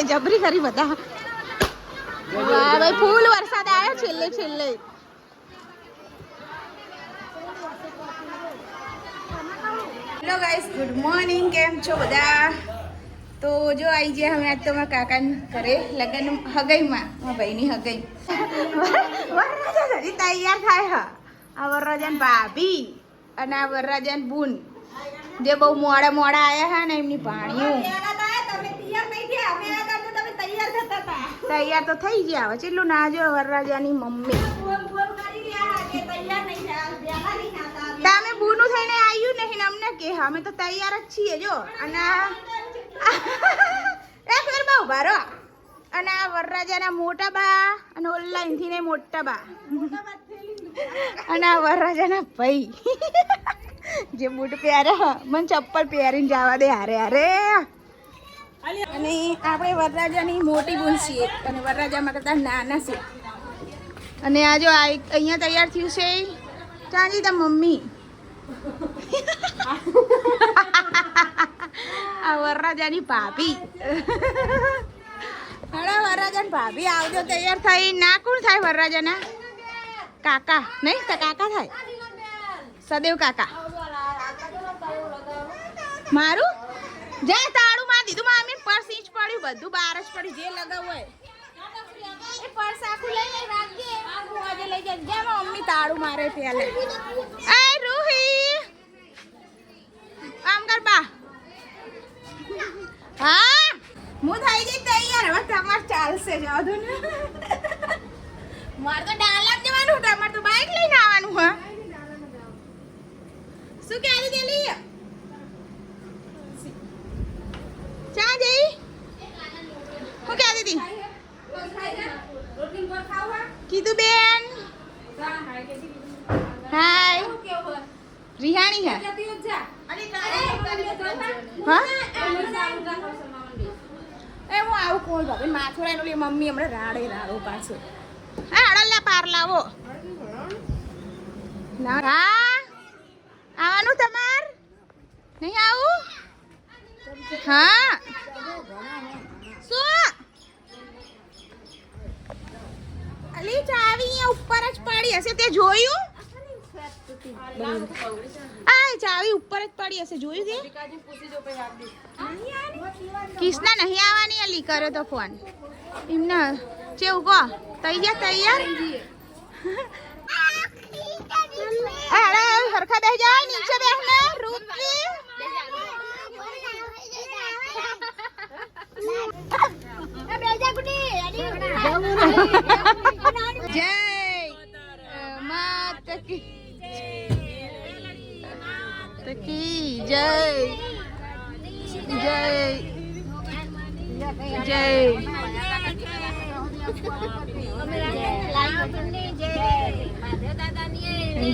જબરી ખરી બધા. વાહ ભાઈ ફૂલ વરસાદ આવ્યો છેલ્લે છેલ્લે. Hello guys, good morning. કેમ છો બધા? તો જો આવી ગયા અમે આજ તો મારા કાકાને ઘરે લગ્ન હગાઈમાં, મારા ભાઈની હગાઈ. વરરાજા હજી તૈયાર થાય હા. આ વરરાજાની ભાભી અને આ વરરાજાની બૂન જે બહુ મોડા મોડા આયા હા ને એમની ભાણીઓ તૈયાર તો થઈ ગયા. હવે ચેટલું ના જો વરરાજાની મમ્મી તમે બૂનું થઈને આવ્યું નહીં ને અમને કે અમે તો તૈયાર જ છીએ જો. અને એ ફેર બહુ ભારો અને આ વરરાજાના મોટા બા અને ઓનલાઈન થી ને મોટા બા અને આ વરરાજાના ભાઈ જે બૂટ પહેરે મને ચપ્પલ પહેરીને જવા દે હારે હારે. અને આપણે વરરાજાની મોટી બૂન છીએ અને વરરાજામાં કરતા નાના છે. અને આ જો અહીંયા તૈયાર થયું છે ચાંદી તા મમ્મી. આ વરરાજાની ભાભી. હળા વરરાજાની ભાભી આવજો તૈયાર થઈ. ના કોણ થાય વરરાજાના કાકા? નહીં તો કાકા થાય સદેવ કાકા. મારું જાય તાળું માર દીધું મામી. પર્સ ઈંચ પડ્યું બધું બહાર જ પડ્યું. જે લગાવવું હોય એ પર્સ આખું લઈ લઈ રાખજે. આખું આજે લઈ જાય. જેમ મમ્મી તાળું મારે પેલે. એ રૂહી કામ કર બા. હા હું થઈ ગઈ તૈયાર. હવે તમાર ચાલશે જાવ દો ને. મારે તો ડાલા જવાનું. તમારે તો બાઈક લઈને આવવાનું. હા શું કહેલી દેલી ચા જઈ હું કહેતી હતી કીધું બેન. હાય રિહાણી હે હા એ હું આવું કોણ ભાભી માથું એનું મમ્મી હમણાં રાડે રાડો પાછો. હા અડલ્લા પાર લાવો. હા આવવાનું તમાર નહીં આવું? હા શું અલી ચાવી અહીંયા ઉપર જ પડી હશે તે જોયું? આ ચાવી ઉપર જ પડી હશે જોયું તે? કિસના નહીં આવવાની અલી કર્યો તો ફોન એમને કેવું કહો તૈયાર અરે હરખા બેહ જા નીચે બેહ ને રૂપી. જય માત કી જય જય જય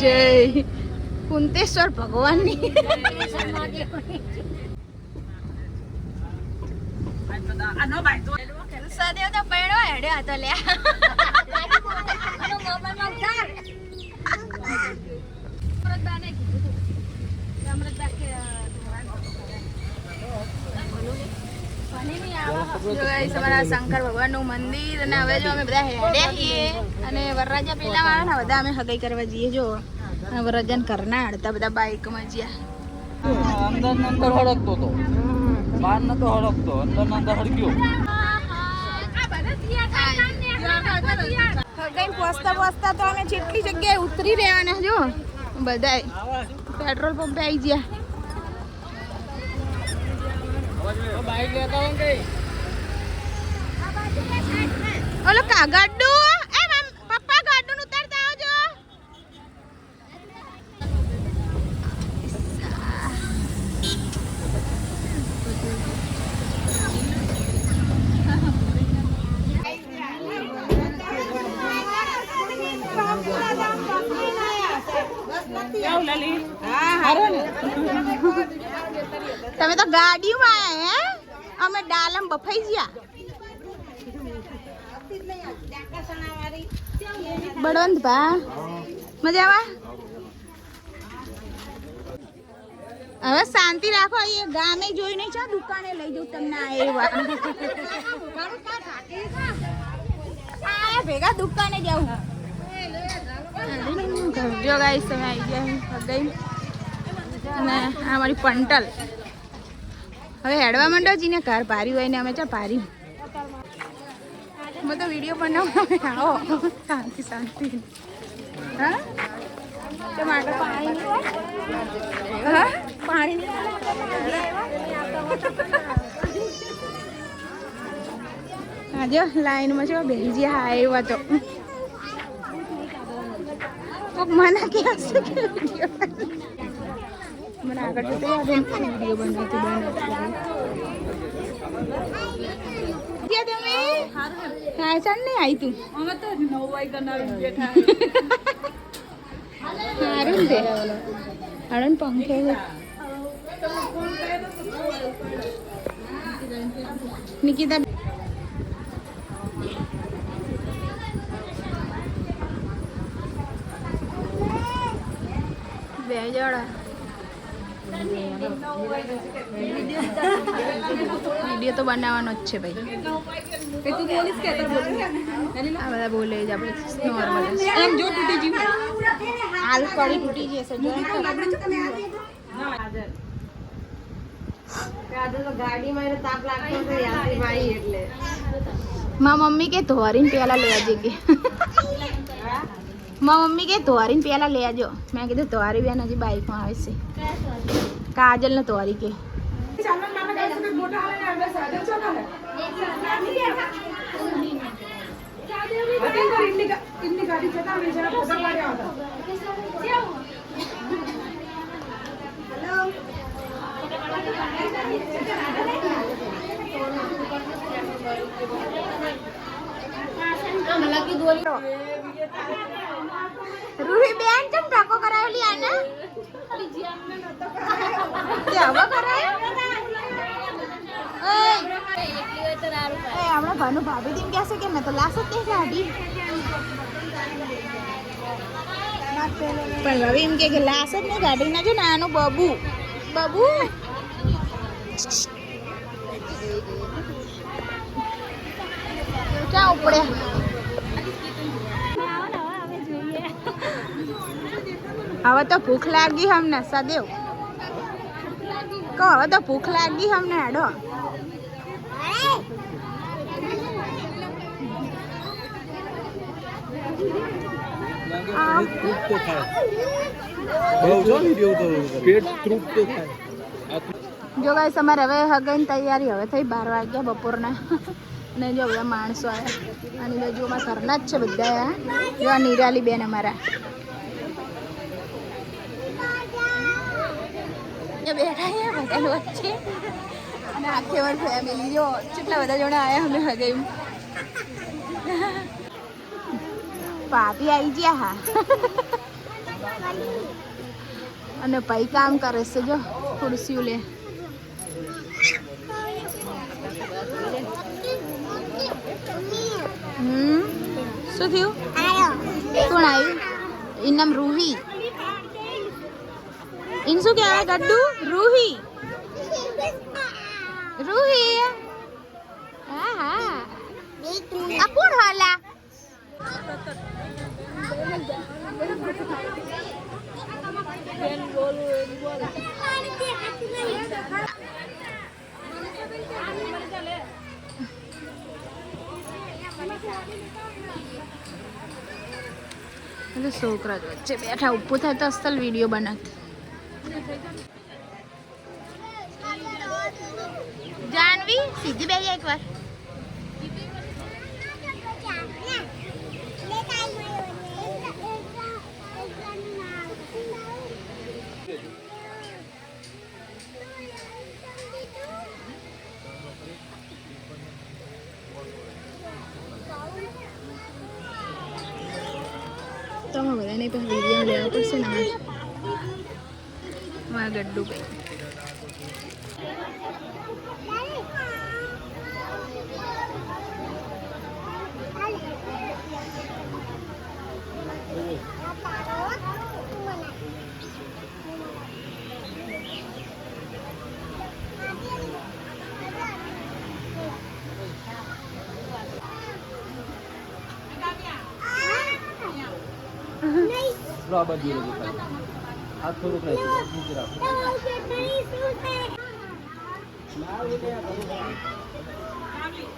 જય કુંતેશ્વર ભગવાનની. સદેવ તો પડ્યો હેડ્યો હતો લે. શંકર ભગવાન નું મંદિર. અને હવે જો અમે બધા હેડે છીએ અને વરરાજા પેલા વાળા ને બધા અમે હગાઈ કરવા જઈએ. જો વરરાજા ઘરના હડતા બધા બાઈકમાં જ્યાં અંદર હડકતો હતો બહાર નતો હડકતો અંદર હડક્યો. હગાઈ પહોંચતા પહોંચતા તો અમે જેટલી જગ્યાએ ઉતરી રહેવાના જો બધાય પેટ્રોલ પંપે આવી ગયા. બાઈક લેતા હોય કઈ ઓલો કા ગાડુ એ પપ્પા ગાડુ નું ઉતારતા આવજો. તમે તો ગાડીમાં આયા હે? અમે ડાલમ બફાઈ ગયા. બળવંત ભા મજા આવે. હવે શાંતિ રાખો. એ ગામે જોઈને છે દુકાને લઈ જઉં તમને આવ્યા ભેગા દુકાને જાઉં. જો ગાઈસ તમે આવી ગયા ગઈ અને આ મારી પંટલ હવે હેડવા માંડો જીને ઘર પારી હોય ને અમે ચા પારી મેં તો વિડીયો બનાવવા આવો શાંતિ શાંતિ. હા ટમાટર પાણી નહીં હોય. હા પાણી નહીં હા જો લાઈનમાં છો બેસી જે હા એવા તો મને ક્યાં છે કે વિડીયો મને આગળ તો વિડીયો બનાવતી તમે હા ચાલ નહીં આવી તું સારું છે આણંદ પંખે નિકિતા બે જોડા વિડીયો તો બનાવવાનો જ છે ભાઈ. આ બધા બોલે જ આપણે નોર્મલ એમ જો તૂટી ગયું હાલ કડી તૂટી જશે જો મારા મમ્મી કે ધોરીને પેલા લઈ આવજે કે મારા મમ્મી કે ધોરીને પેલા લઈ આવજો. મેં કીધું ધોરી બેન હજી બાઈકમાં આવે છે. કાજલ ને ધોરી કે રૂહી બેન ચમ ટાકો કરાવેલી આને હવે કરાય હમણાં ભાનું ભાભી તેમ કહેશે કે મેં તો લાશ જ નહીં કાઢી પણ હવે એમ કે લાશ જ નહીં કાઢી ના જો નાનું બબુ બબુ ક્યાં ઉપડે હવે તો ભૂખ લાગી હમને સદેવ કહો હવે તો ભૂખ લાગી હમને હેડો જો ગાઈસ અમારે હવે હગાઈની તૈયારી હવે થઈ 12 વાગ્યા બપોરના ને જો બધા માણસો આવ્યા અને બાજુમાં સરના જ છે બધા. જો આ નિરાલી બેન અમારા બેઠા છે બધા વચ્ચે અને આખે વાર ફેમિલી જો કેટલા બધા જણા આવ્યા અમે હગાઈ. ભાભી આવી ગયા હા અને ભાઈ કામ કરે છે જો ખુરશીઓ લે. શું થયું કોણ આવ્યું? એનું નામ રૂહી. ઇન શું કહેવાય ગડ્ડુ? રૂહી રૂહી હા હા આ કોણ હાલા છોકરા વચ્ચે બેઠા ઊભું થાય તો અસલ વિડીયો બનાત. જાનવી સીધી બેસી એકવાર તમે બધાને પણ વિડીયો લેવા પડશે ને મારા ગડ્ડુ ભાઈ. લો આ બાજુ રહેજો ખાલી. હાથ થોડુંક રહેજો નીચે રાખો.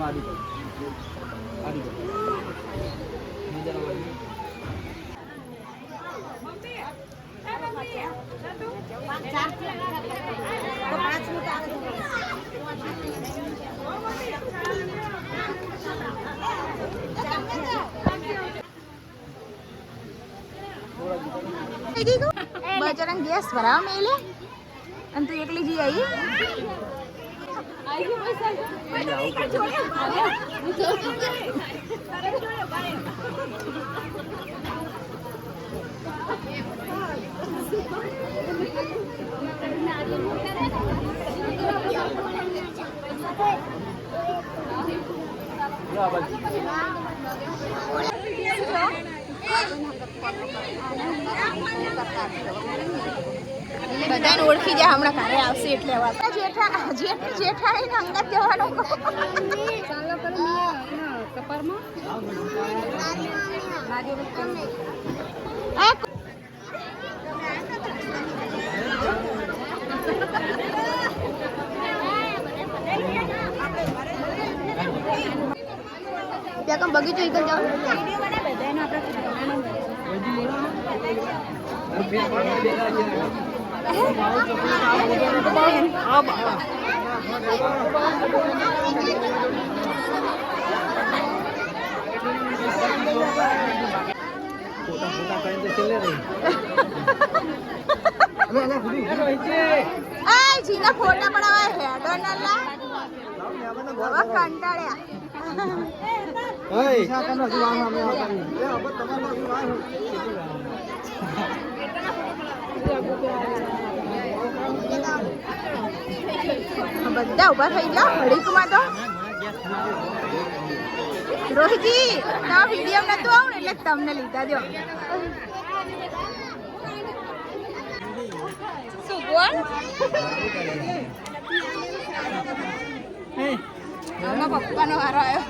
આડી જાઓ. આડી જાઓ. નીચે રાખો. બચારા ગેસ ભરાવા મેલે અને તું એકલી જઈ આવી લો આ બાજુ. બધાને ઓળખી જાય હમણાં ઘરે આવશે એટલે જેઠાણી અંગત જવાનું ત્યાં બગીચો એકલ જાઓ જીના ફોટા પડાવા હેડો નલ્લા કંટાળ્યા બધા ઉભા થઈ ગયા હડીકમાં તો રોહિતજી તમે વિડીયો નતું આવું ને એટલે તમને લીધા દો શું બોલ પપ્પાનો વારો આવ્યો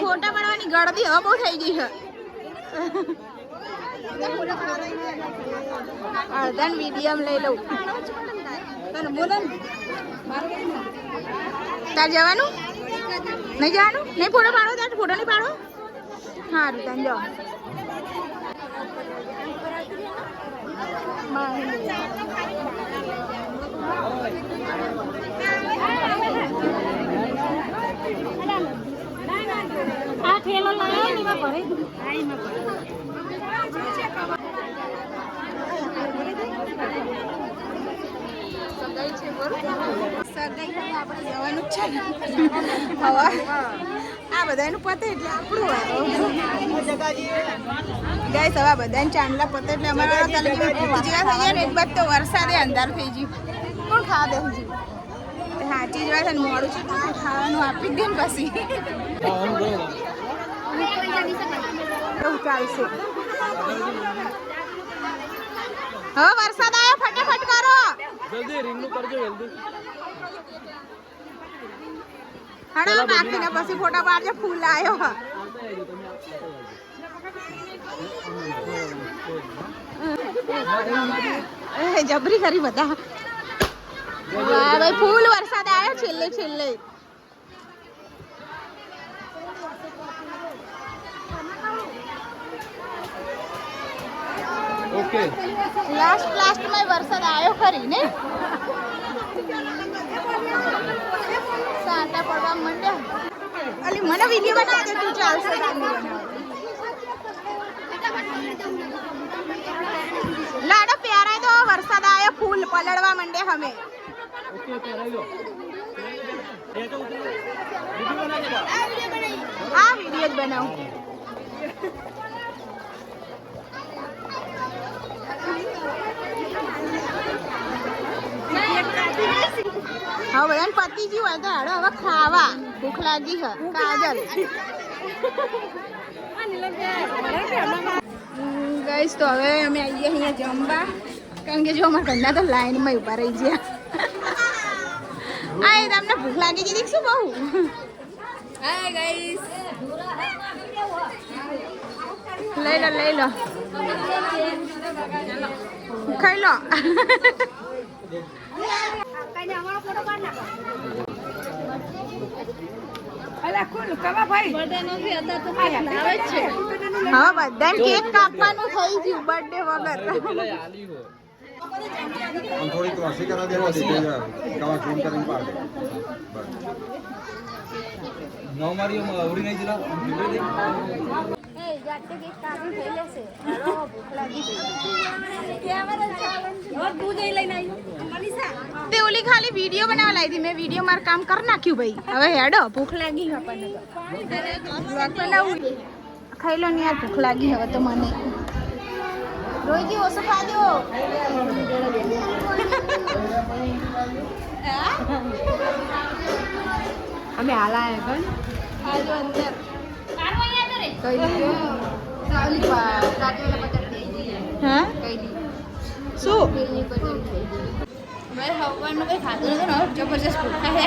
ફોટા પાડવાની ગળદી હવે બહુ થઈ ગઈ છે અડધાન વિડીયમ લઈ લઉં તાર જવાનું નહીં જવાનું નહીં ફોટો પાડો તાર ફોટો નહીં પાડો સારું તાર જાઓ આ ઠેલો લાવ્યો ને એમાં ભરી દઉં સગાઈ આપણે જવાનું જ છે હવે આ બધાનું પતે એટલે આપણું ગાય સવા બધાને ચાંદલા પતે એટલે અમારા જેવા થઈ જાય ને એક બાદ તો વરસાદે અંધાર થઈ ગયું કોણ ખાવા બેસી ગયું સાચી જ વાત મોડું છે ખાવાનું આપી જ દે ને પછી એવું ચાલશે હવે વરસાદ આવ્યો ફટાફટ કરો જલ્દી રીંગનું કરજો જલ્દી હણા બાકીના પછી ફોટા પાડજો ફૂલ આવ્યો જબરી કરી બધા વાહ ભાઈ ફૂલ વરસાદ આવ્યો છેલ્લે છેલ્લે ઓકે લાસ્ટ માં વરસાદ આવ્યો ખરી ને સાંટા પડવા માંડ્યા અલી મને વિડિયો બના દે તું ચાલશે લાડો પ્યારા તો વરસાદ આવ્યો ફૂલ પલળવા માંડ્યા અમે ઓકે ઓકે રહી લો આ વિડિયો જ બનાવું હવે બધાને પતી ગયું હોય તો હાડો હવે ખાવા ભૂખ લાગી છે કાજલ ગઈશ તો હવે અમે આવીએ અહીંયા જમવા કારણ કે જો અમારા ઘરના તો લાઈનમાં ઊભા રહી ગયા આ તમને ભૂખ લાગી ગઈ દેખશું બહુ હાય ગાઈસ લઈ લો લઈ લો ખાઈ લો હા બધાને કેક કાપવાનું થઈ ગયું બર્થડે વગર हम थोड़ी क्रॉसिंग करा देना दीजिए कवर जूम करेंगे पार्ट बस નવ મારી ઉડી નહીં જરા તે ઓલી ખાલી વિડીયો બનાવવા લાવી હતી મેં વિડીયો મારું કામ કરી નાખ્યું ભાઈ હવે હેડો ભૂખ લાગી આપણને ખાઈ લો ને યાર ભૂખ લાગી હવે તો મને રોઈજી ઓછું ખાજો અમે હાલાય કન ખાજો અંદર હા શું મેં હવાનું કઈ ખાધું નથી જબરજસ્ત ભૂખ છે